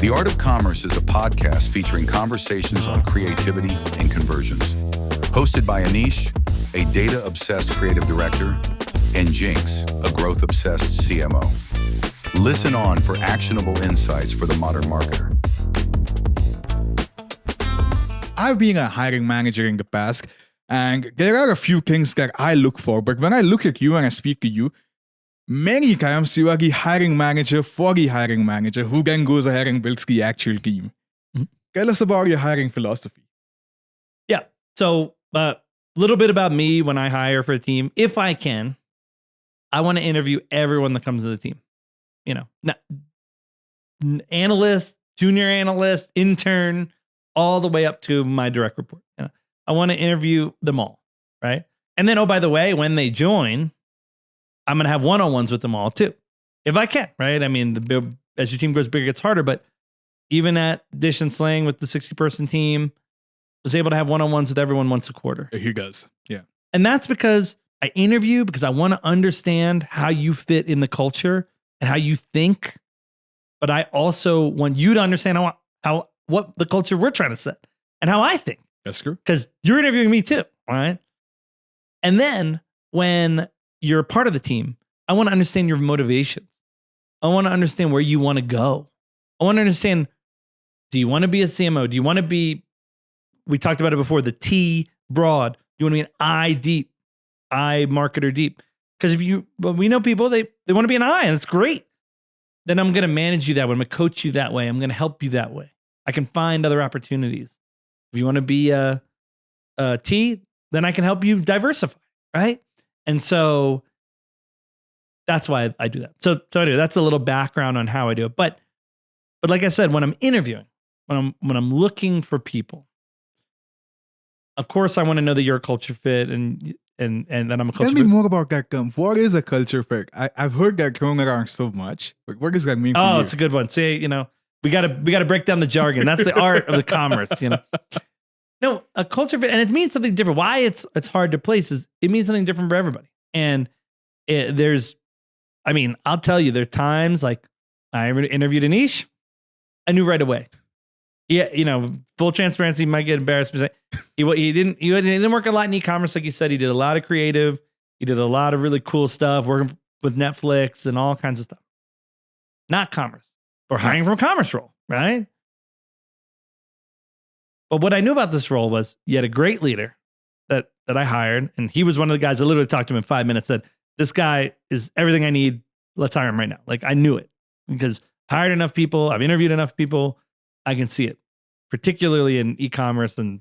The Art of Commerce is a podcast featuring conversations on creativity and conversions. Hosted by Anish, a data-obsessed creative director, and Jinx, a growth-obsessed CMO. Listen on for actionable insights for the modern marketer. I've been a hiring manager in the past, and there are a few things that I look for. But when I look at you and I speak to you, many times you are the hiring manager for the hiring manager who then goes ahead and builds the actual team. Mm-hmm. Tell us about your hiring philosophy. Yeah. So a little bit about me when I hire for a team. If I can, I want to interview everyone that comes to the team. You know, analyst, junior analyst, intern, all the way up to my direct report. You know, I want to interview them all, right? And then, oh, by the way, when they join, I'm going to have one-on-ones with them all too, if I can, right? I mean, as your team grows bigger, it gets harder, but even at Dish and Sling with the 60-person team, I was able to have one-on-ones with everyone once a quarter. He goes, yeah. And that's because I interview because I want to understand how you fit in the culture and how you think, but I also want you to understand what the culture we're trying to set and how I think. That's true. Because you're interviewing me too, right? And then when you're a part of the team, I want to understand your motivations. I want to understand where you want to go. I want to understand, do you want to be a CMO? Do you want to be, we talked about it before, the T broad. Do you want to be an I deep, I marketer deep? Because we know people, they want to be an I, and it's great. Then I'm going to manage you that way. I'm going to coach you that way. I'm going to help you that way. I can find other opportunities. If you want to be a T, then I can help you diversify, right? And so that's why I do that. So anyway, that's a little background on how I do it. But like I said, when I'm interviewing, when I'm looking for people, of course I want to know that you're a culture fit and that I'm a culture fit. Tell me more about that term. What is a culture fit? I've heard that thrown around so much. What does that mean for you? Oh, it's a good one. See, you know, we gotta break down the jargon. That's the art of the commerce, you know. No, a culture fit, and it means something different. Why it's hard to place is it means something different for everybody. And I'll tell you, there are times like I interviewed Anish, I knew right away. Yeah, you know, full transparency, you might get embarrassed, but he didn't work a lot in e-commerce, like you said. He did a lot of creative. He did a lot of really cool stuff, working with Netflix and all kinds of stuff. Not commerce, or hiring from a commerce role, right? But what I knew about this role was you had a great leader that I hired, and he was one of the guys I literally talked to him in 5 minutes, said, this guy is everything I need. Let's hire him right now. Like, I knew it because I hired enough people. I've interviewed enough people. I can see it, particularly in e-commerce and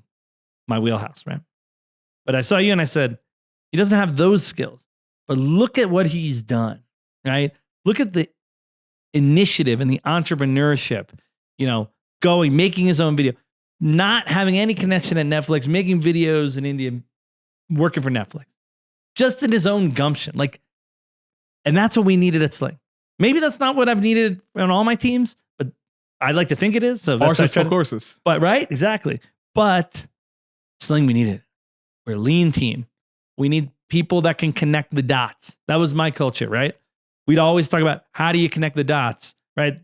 my wheelhouse, right? But I saw you and I said, he doesn't have those skills, but look at what he's done, right? Look at the initiative and the entrepreneurship, you know, making his own video, not having any connection at Netflix, making videos in India, working for Netflix, just in his own gumption. Like, and that's what we needed at Sling. Maybe that's not what I've needed on all my teams, but I'd like to think it is. So horses for courses. But right, exactly. But Sling, we need it. We're a lean team. We need people that can connect the dots. That was my culture, right? We'd always talk about how do you connect the dots, right?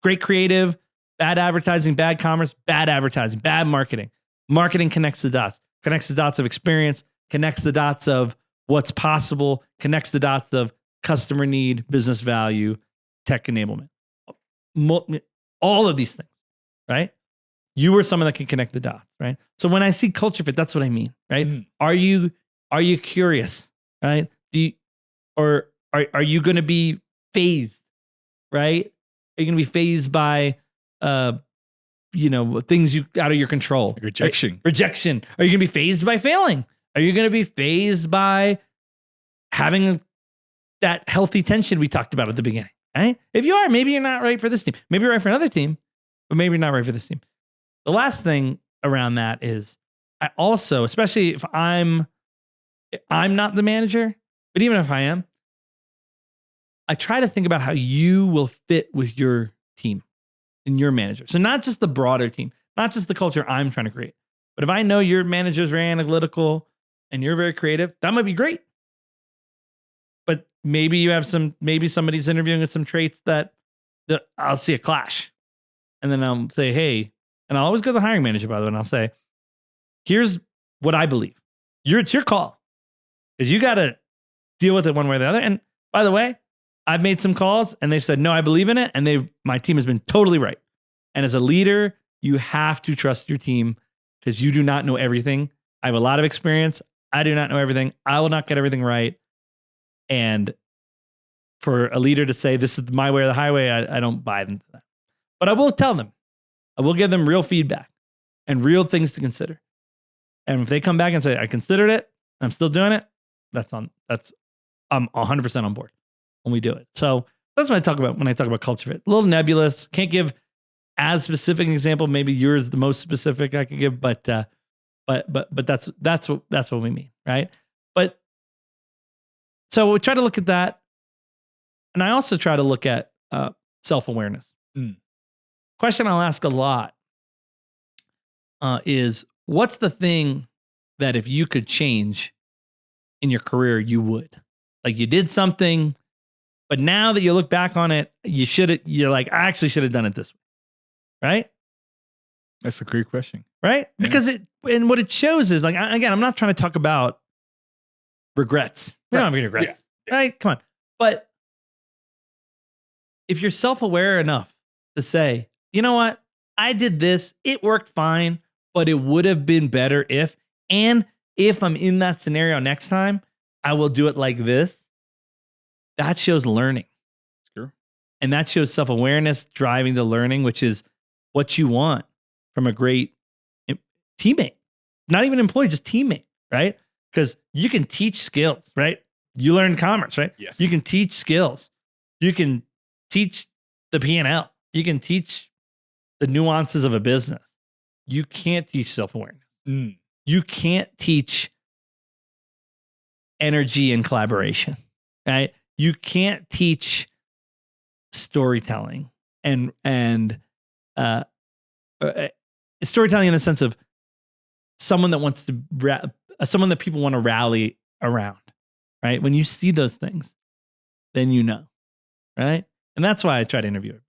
Great creative, bad advertising, bad commerce, bad advertising, bad marketing. Marketing connects the dots of experience, connects the dots of what's possible, connects the dots of customer need, business value, tech enablement. All of these things, right? You were someone that can connect the dots, right? So when I see culture fit, that's what I mean, right? Mm. Are you curious, right? Or are you going to be phased, right? Are you going to be phased by things out of your control? Like rejection. Rejection. Are you going to be phased by failing? Are you going to be phased by having that healthy tension we talked about at the beginning? Right? If you are, maybe you're not right for this team. Maybe you're right for another team, but maybe you're not right for this team. The last thing around that is I also, especially if I'm not the manager, but even if I am, I try to think about how you will fit with your team and your manager. So not just the broader team, not just the culture I'm trying to create, but if I know your manager is very analytical and you're very creative, that might be great. But maybe you have maybe somebody's interviewing with some traits that I'll see a clash. And then I'll say, hey, and I'll always go to the hiring manager, by the way, and I'll say, here's what I believe. It's your call. Because you got to deal with it one way or the other. And by the way, I've made some calls and they've said, no, I believe in it. And my team has been totally right. And as a leader, you have to trust your team because you do not know everything. I have a lot of experience. I do not know everything. I will not get everything right. And for a leader to say, this is my way or the highway, I don't buy into that. But I will tell them, I will give them real feedback and real things to consider. And if they come back and say, I considered it, I'm still doing it, I'm 100% on board when we do it. So that's what I talk about when I talk about culture fit. A little nebulous. Can't give as specific an example. Maybe yours is the most specific I could give, but that's what we mean, right? But so we try to look at that, and I also try to look at self-awareness. Question I'll ask a lot is, what's the thing that if you could change in your career, you would? Like you did something, but now that you look back on it, you're like, I actually should have done it this way. Right? That's a great question. Right? Yeah. Because and what it shows is, like, again, I'm not trying to talk about regrets. We don't have any regrets. Yeah. Right? Come on. But if you're self-aware enough to say, you know what? I did this. It worked fine, but it would have been better if I'm in that scenario next time, I will do it like this. That shows learning. Sure. And that shows self-awareness driving to learning, which is what you want from a great teammate. Not even employee, just teammate, right? Because you can teach skills, right? You learn commerce, right? Yes. You can teach skills. You can teach the P&L. You can teach the nuances of a business. You can't teach self-awareness. You can't teach energy and collaboration, right? You can't teach storytelling and storytelling in the sense of someone that wants to someone that people want to rally around, right? When you see those things, then you know, right? And that's why I try to interview her.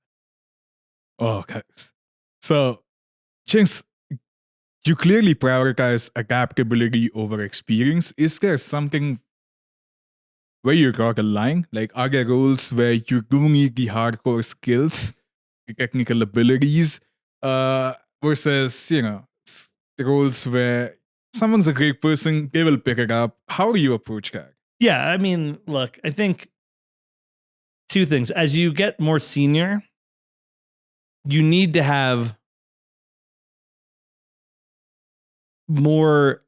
Oh, guys. So, Jinx, you clearly prioritize adaptability over experience. Is there something where you draw the line? Like, are there roles where you do need the hardcore skills, the technical abilities, versus, the roles where someone's a great person, they will pick it up? How do you approach that? Yeah, I mean, look, I think two things. As you get more senior, you need to have more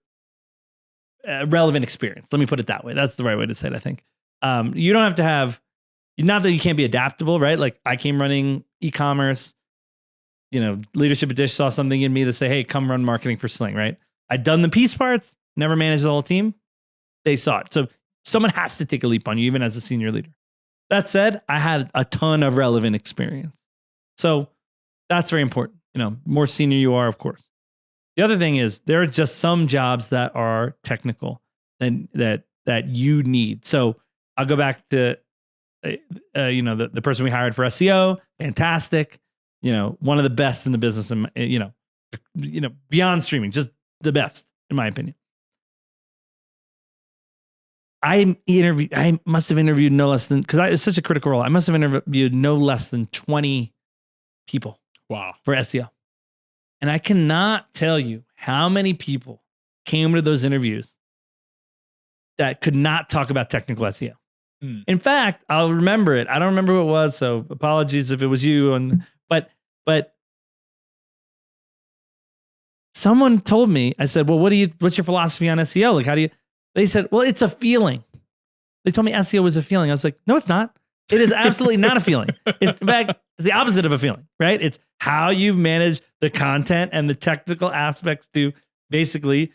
relevant experience. Let me put it that way. That's the right way to say it, I think. You don't have to have, not that you can't be adaptable, right? Like I came running e-commerce, leadership at Dish saw something in me to say, hey, come run marketing for Sling, right? I'd done the piece parts, never managed the whole team. They saw it. So someone has to take a leap on you, even as a senior leader. That said, I had a ton of relevant experience. So that's very important. More senior you are, of course. The other thing is there are just some jobs that are technical and that you need. So I'll go back to the person we hired for SEO, fantastic. One of the best in the business, and beyond streaming, just the best in my opinion. I must have interviewed no less than, because it's such a critical role, I must have interviewed no less than 20 people. Wow. For SEO. And I cannot tell you how many people came to those interviews that could not talk about technical SEO. In fact, I'll remember it. I don't remember who it was, so apologies if it was you. But someone told me, I said, well, what's your philosophy on SEO? Like, how do you, they said, well, it's a feeling. They told me SEO was a feeling. I was like, no, it's not. It is absolutely not a feeling. In fact, it's the opposite of a feeling, right? It's how you've managed the content and the technical aspects to basically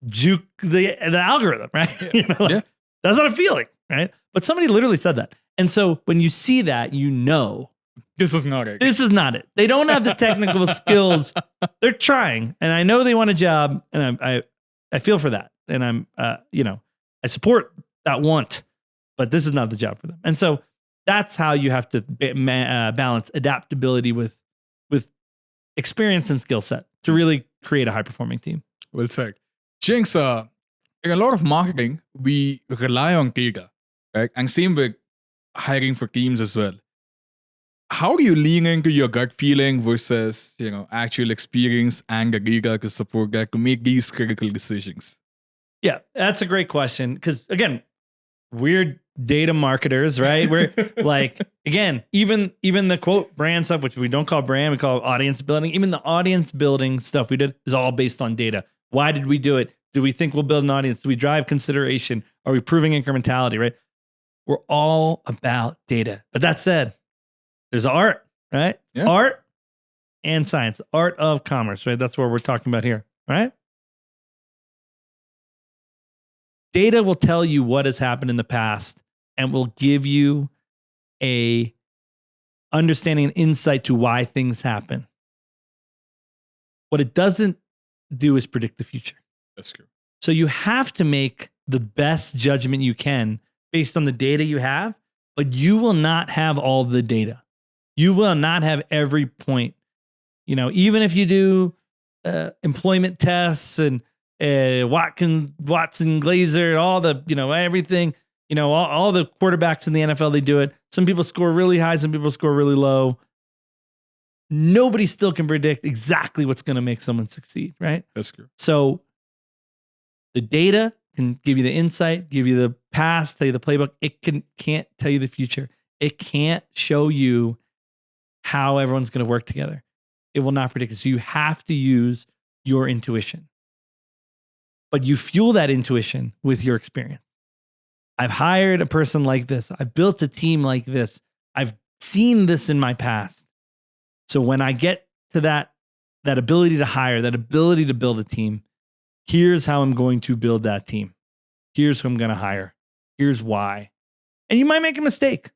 juke the algorithm, right? Yeah. That's not a feeling, right? But somebody literally said that. And so when you see that, this is not it. This is not it. They don't have the technical skills. They're trying, and I know they want a job, and I feel for that, and I'm I support that want, but this is not the job for them. And so That's how you have to balance adaptability with experience and skill set to really create a high performing team. Well said. Jinx, in a lot of marketing, we rely on data, right? And same with hiring for teams as well. How do you lean into your gut feeling versus, actual experience and the data to support that to make these critical decisions? Yeah, that's a great question. Because again, we're data marketers, right? We're like, again, even the quote brand stuff, which we don't call brand, we call audience building. Even the audience building stuff we did is all based on data. Why did we do it? Do we think we'll build an audience? Do we drive consideration? Are we proving incrementality, right? We're all about data. But that said, there's art, right? Yeah. Art and science, art of commerce, right? That's what we're talking about here, right? Data will tell you what has happened in the past and will give you a understanding and insight to why things happen. What it doesn't do is predict the future. That's true. So you have to make the best judgment you can based on the data you have, but you will not have all the data. You will not have every point. Even if you do employment tests and Watson, Glazer, all the, everything, all the quarterbacks in the NFL, they do it. Some people score really high, some people score really low. Nobody still can predict exactly what's going to make someone succeed, right? That's true. So the data can give you the insight, give you the past, tell you the playbook. It can't tell you the future. It can't show you how everyone's going to work together. It will not predict it. So you have to use your intuition. But you fuel that intuition with your experience. I've hired a person like this. I've built a team like this. I've seen this in my past. So when I get to that ability to hire, that ability to build a team, here's how I'm going to build that team. Here's who I'm going to hire. Here's why. And you might make a mistake.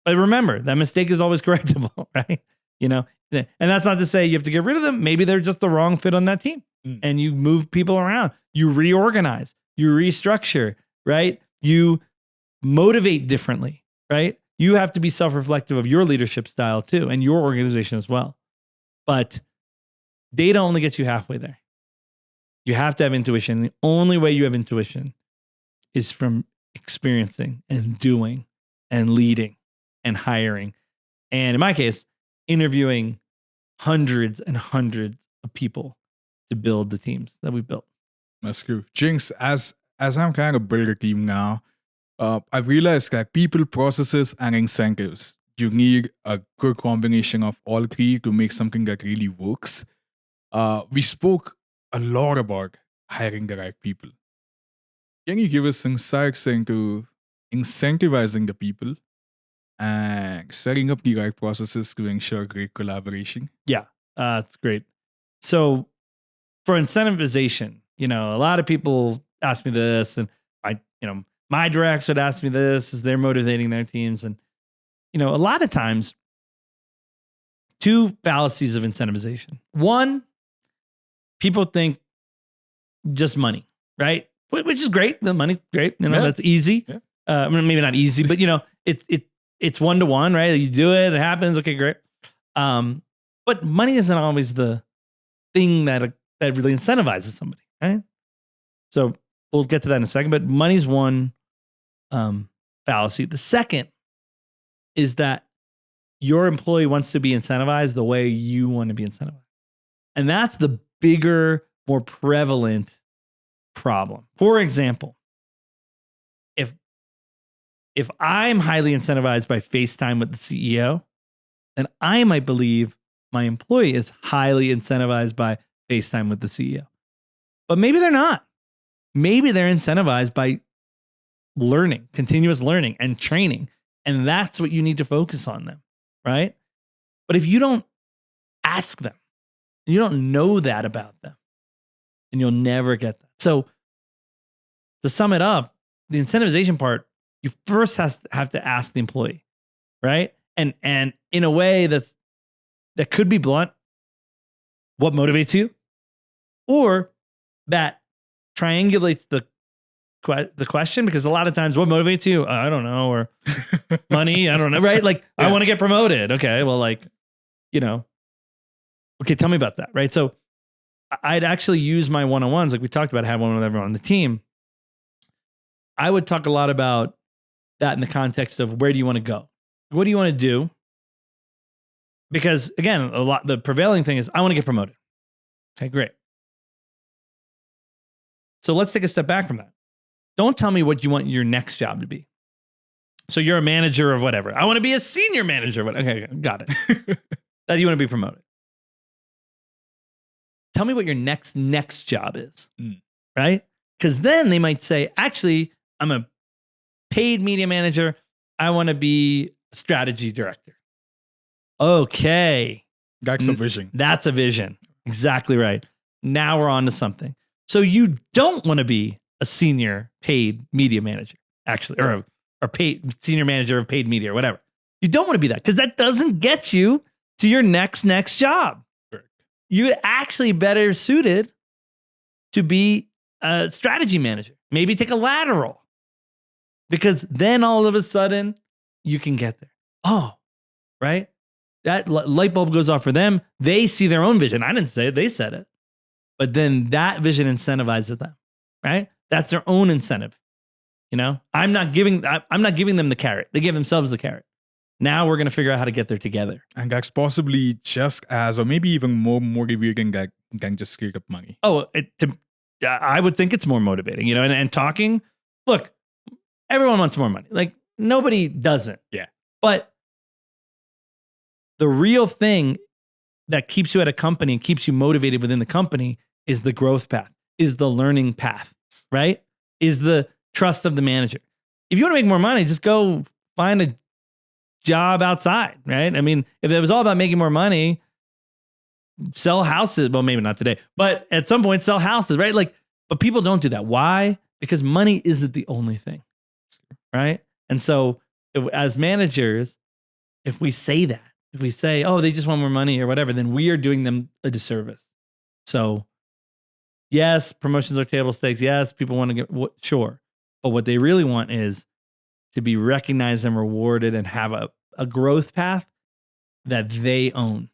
But remember, that mistake is always correctable, right? And that's not to say you have to get rid of them. Maybe they're just the wrong fit on that team. And you move people around. You reorganize. You restructure, right? You motivate differently, right? You have to be self-reflective of your leadership style too, and your organization as well. But data only gets you halfway there. You have to have intuition. The only way you have intuition is from experiencing and doing and leading and hiring. And in my case, interviewing hundreds and hundreds of people to build the teams that we built. That's true. Jinx, as I'm kind of building a team now, I've realized that people, processes, and incentives, you need a good combination of all three to make something that really works. We spoke a lot about hiring the right people. Can you give us insights into incentivizing the people and setting up the right processes to ensure great collaboration? Yeah, that's great. So for incentivization, a lot of people ask me this, and my directs would ask me this as they're motivating their teams. And, a lot of times, two fallacies of incentivization. One, people think just money, right? Which is great. The money, great. That's easy. Yeah. Maybe not easy, but, it's one-to-one, right? You do it, it happens. Okay, great. But money isn't always the thing that really incentivizes somebody, right? So we'll get to that in a second, but money's one fallacy. The second is that your employee wants to be incentivized the way you want to be incentivized. And that's the bigger, more prevalent problem. For example, if I'm highly incentivized by FaceTime with the CEO, then I might believe my employee is highly incentivized by FaceTime with the CEO. But maybe they're not. Maybe they're incentivized by learning, continuous learning and training. And that's what you need to focus on them, right? But if you don't ask them, you don't know that about them, then you'll never get that. So to sum it up, the incentivization part, you first have to ask the employee, right? And in a way that could be blunt, what motivates you? Or that triangulates the question, because a lot of times, what motivates you? I don't know, or money, I don't know, right? Like, I want to get promoted. Okay, well, like, okay, tell me about that, right? So I'd actually use my one-on-ones, like we talked about, have one with everyone on the team. I would talk a lot about that in the context of where do you want to go? What do you want to do? Because again, the prevailing thing is I want to get promoted. Okay, great. So let's take a step back from that. Don't tell me what you want your next job to be. So you're a manager of whatever. I want to be a senior manager. Okay, got it. That you want to be promoted. Tell me what your next job is, right? Because then they might say, actually, I'm a paid media manager. I want to be a strategy director. Okay. That's a vision. That's a vision. Exactly right. Now we're on to something. So you don't want to be a senior paid media manager, actually, or paid senior manager of paid media or whatever. You don't want to be that because that doesn't get you to your next job. Correct. You're actually better suited to be a strategy manager. Maybe take a lateral, because then all of a sudden you can get there. Oh, right? That light bulb goes off for them. They see their own vision. I didn't say it. They said it. But then that vision incentivizes them, right? That's their own incentive. I'm not giving them the carrot. They give themselves the carrot. Now we're going to figure out how to get there together. And that's possibly just as, or maybe even more motivating than just screwing up money. Oh, I would think it's more motivating, and talking. Look, everyone wants more money. Like, nobody doesn't. Yeah. But the real thing that keeps you at a company and keeps you motivated within the company is the growth path, is the learning path, right? Is the trust of the manager. If you want to make more money, just go find a job outside, right? I mean, if it was all about making more money, sell houses. Well, maybe not today, but at some point sell houses, right? Like, but people don't do that. Why? Because money isn't the only thing, right? And so as managers, if we say that, if we say, oh, they just want more money or whatever, then we are doing them a disservice. So yes, promotions are table stakes. Yes, people want to get, sure. But what they really want is to be recognized and rewarded and have a growth path that they own,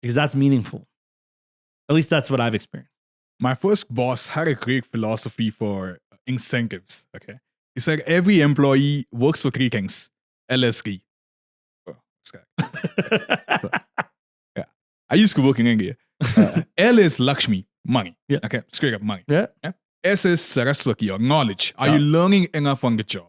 because that's meaningful. At least that's what I've experienced. My first boss had a great philosophy for incentives. Okay. He said every employee works for three things. LSD. Oh, this guy. So, yeah. I used to work in India. L is Lakshmi, money. Yeah. Okay. Straight up money. Yeah. S is Saraswati, or knowledge. Are you learning enough on the job?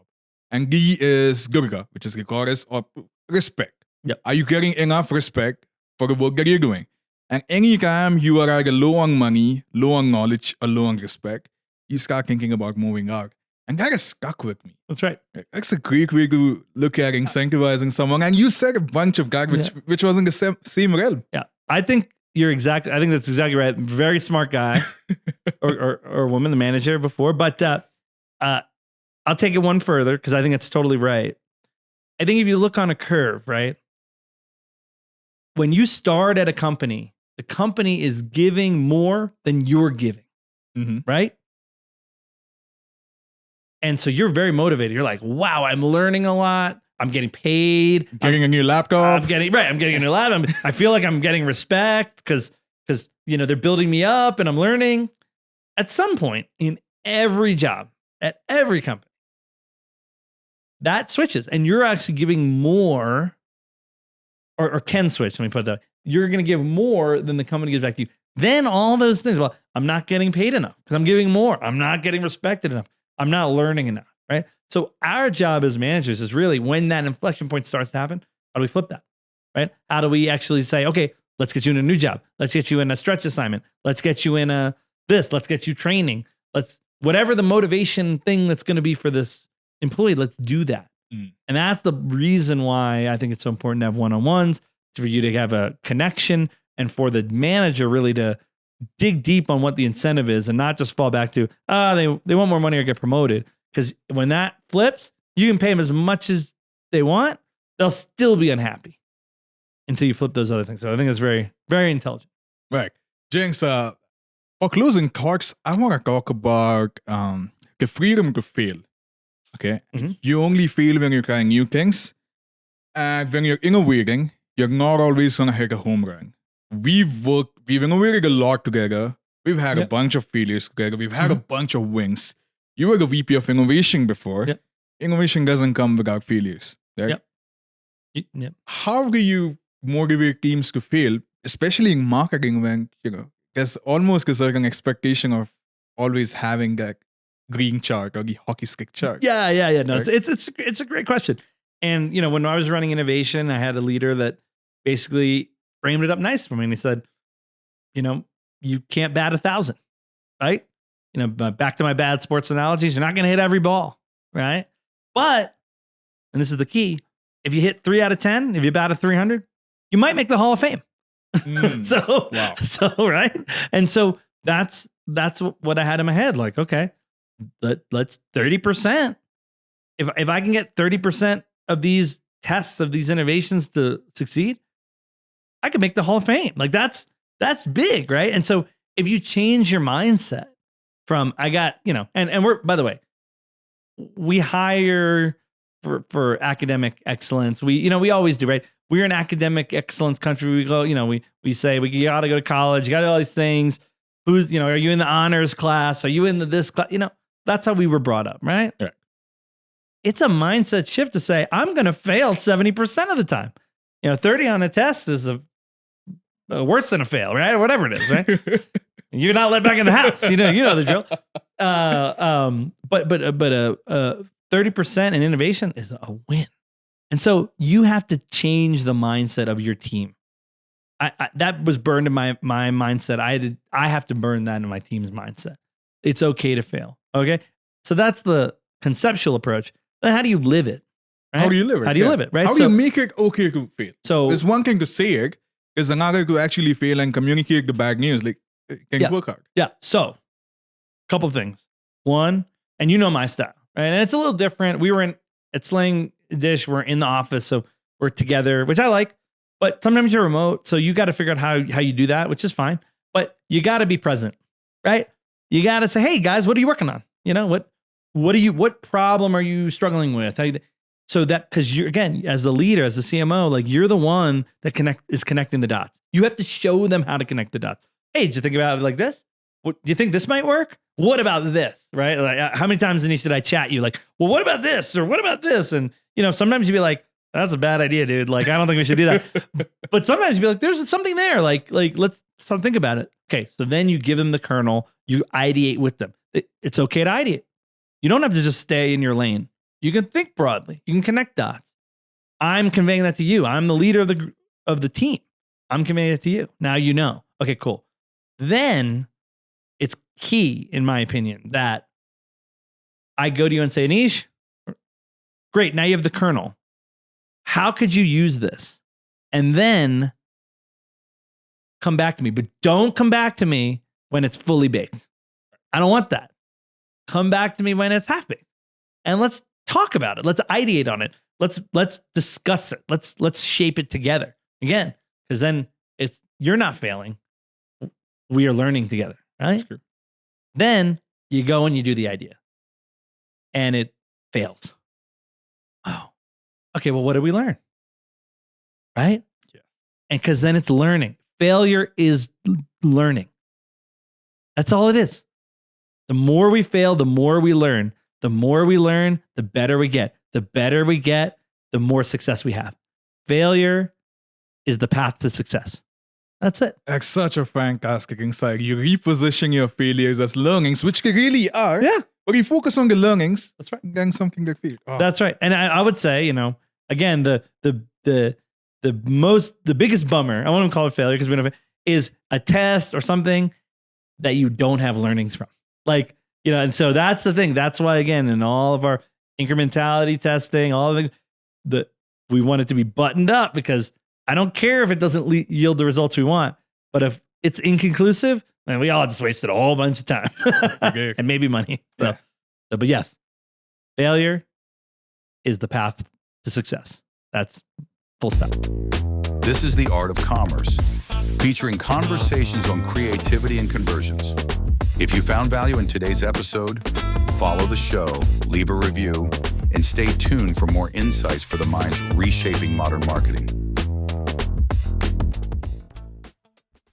And D is Durga, which is goddess, or respect. Yep. Are you getting enough respect for the work that you're doing? And anytime you are either low on money, low on knowledge, or low on respect, you start thinking about moving out. And that has stuck with me. That's right. That's a great way to look at incentivizing someone. And you said a bunch of that, which was in the same realm. Yeah. I think that's exactly right. Very smart guy or woman, the manager before. But I'll take it one further, because I think it's totally right. I think if you look on a curve, right? When you start at a company, the company is giving more than you're giving, right? And so you're very motivated. You're like, wow, I'm learning a lot. I'm getting paid. Getting a new laptop. I'm getting a new laptop. I feel like I'm getting respect because they're building me up and I'm learning. At some point in every job, at every company, that switches, and you're actually giving more, or can switch. Let me put it that way. You're going to give more than the company gives back to you. Then all those things. Well, I'm not getting paid enough because I'm giving more. I'm not getting respected enough. I'm not learning enough. Right. So our job as managers is really, when that inflection point starts to happen, how do we flip that? Right? How do we actually say, okay, let's get you in a new job. Let's get you in a stretch assignment. Let's get you in let's get you training. Whatever the motivation thing that's going to be for this employee, let's do that. And that's the reason why I think it's so important to have one-on-ones, for you to have a connection, and for the manager really to dig deep on what the incentive is and not just fall back to, they want more money or get promoted. Because when that flips, you can pay them as much as they want. They'll still be unhappy until you flip those other things. So I think it's very, very intelligent. Right. Jinx, for closing talks, I want to talk about the freedom to fail. Okay? Mhm. You only fail when you're trying new things. And when you're innovating, you're not always going to hit a home run. We've innovated a lot together. We've had a Yep. bunch of failures together. We've had a bunch of wins. You were the VP of innovation before. Yep. Innovation doesn't come without failures. Right? Yep. Yep. How do you motivate teams to fail, especially in marketing when, there's almost a certain expectation of always having that green chart or the hockey stick chart? Yeah. No, Right? it's a great question. And when I was running innovation, I had a leader that basically framed it up nice for me, and he said, you can't bat 1,000, right? Back to my bad sports analogies, you're not going to hit every ball, right? But, and this is the key, if you hit 3 out of 10, if you bat a 300, you might make the Hall of Fame. So right, and so that's what I had in my head. Like, okay, let's 30%. If I can get 30% of these tests, of these innovations to succeed, I could make the Hall of Fame. Like that's big, right? And so if you change your mindset from and we're, by the way, we hire for academic excellence. We always do, right? We're an academic excellence country. We go, we say you got to go to college. You got to do all these things. Who's, are you in the honors class? Are you in this class? That's how we were brought up, right? Yeah. It's a mindset shift to say, I'm going to fail 70% of the time. 30 on a test is a worse than a fail, right? Or whatever it is, right? You're not let back in the house. You know the drill. But 30% in innovation is a win. And so you have to change the mindset of your team. That was burned in my mindset. I have to burn that in my team's mindset. It's okay to fail. Okay. So that's the conceptual approach. Then how do you live it? Right? How do you live it? How do you live it? Right. How do you make it okay to fail? So there's one thing to say it, there's another to actually fail and communicate the bad news. Like, can you work hard? Yeah. So a couple of things. One, and my style, right? And it's a little different. We were at Sling Dish, we're in the office, so we're together, which I like, but sometimes you're remote, so you got to figure out how you do that, which is fine, but you got to be present, right? You got to say, hey guys, what are you working on? What problem are you struggling with? So that, because you're, again, as the leader, as the CMO, like you're the one that is connecting the dots. You have to show them how to connect the dots. Hey, did you think about it like this? Do you think this might work? What about this? Right? Like, how many times, Anish, did I chat you? Like, well, what about this? Or what about this? And, sometimes you'd be like, that's a bad idea, dude. Like, I don't think we should do that. But sometimes you'd be like, there's something there. Like let's think about it. Okay. So then you give them the kernel, you ideate with them. It's okay to ideate. You don't have to just stay in your lane. You can think broadly. You can connect dots. I'm conveying that to you. I'm the leader of the team. I'm conveying it to you. Now you know. Okay, cool. Then it's key, in my opinion, that I go to you and say, Anish, great, now you have the kernel. How could you use this? And then come back to me. But don't come back to me when it's fully baked. I don't want that. Come back to me when it's half baked. And let's talk about it. Let's ideate on it. Let's discuss it. Let's shape it together. Again, because then you're not failing. We are learning together. Right? That's true. Then you go and you do the idea. And it fails. Oh. Okay, well, what did we learn? Right? Yeah. And because then it's learning. Failure is learning. That's all it is. The more we fail, the more we learn. The more we learn, the better we get. The better we get, the more success we have. Failure is the path to success. That's it. That's such a fantastic insight. You reposition your failures as learnings, which they really are. Yeah. But you focus on the learnings. That's right. Then something that feels. Oh. That's right. And I would say, again, the biggest bummer, I won't call it failure because we don't, is a test or something that you don't have learnings from. Like, and so that's the thing. That's why, again, in all of our incrementality testing, all of it, we want it to be buttoned up, because I don't care if it doesn't yield the results we want, but if it's inconclusive, then we all just wasted a whole bunch of time Okay. and maybe money. Yeah. But yes, failure is the path to success. That's full stop. This is The Art of Commerce, featuring conversations on creativity and conversions. If you found value in today's episode, Follow the show, leave a review, and stay tuned for more insights for the minds reshaping modern marketing.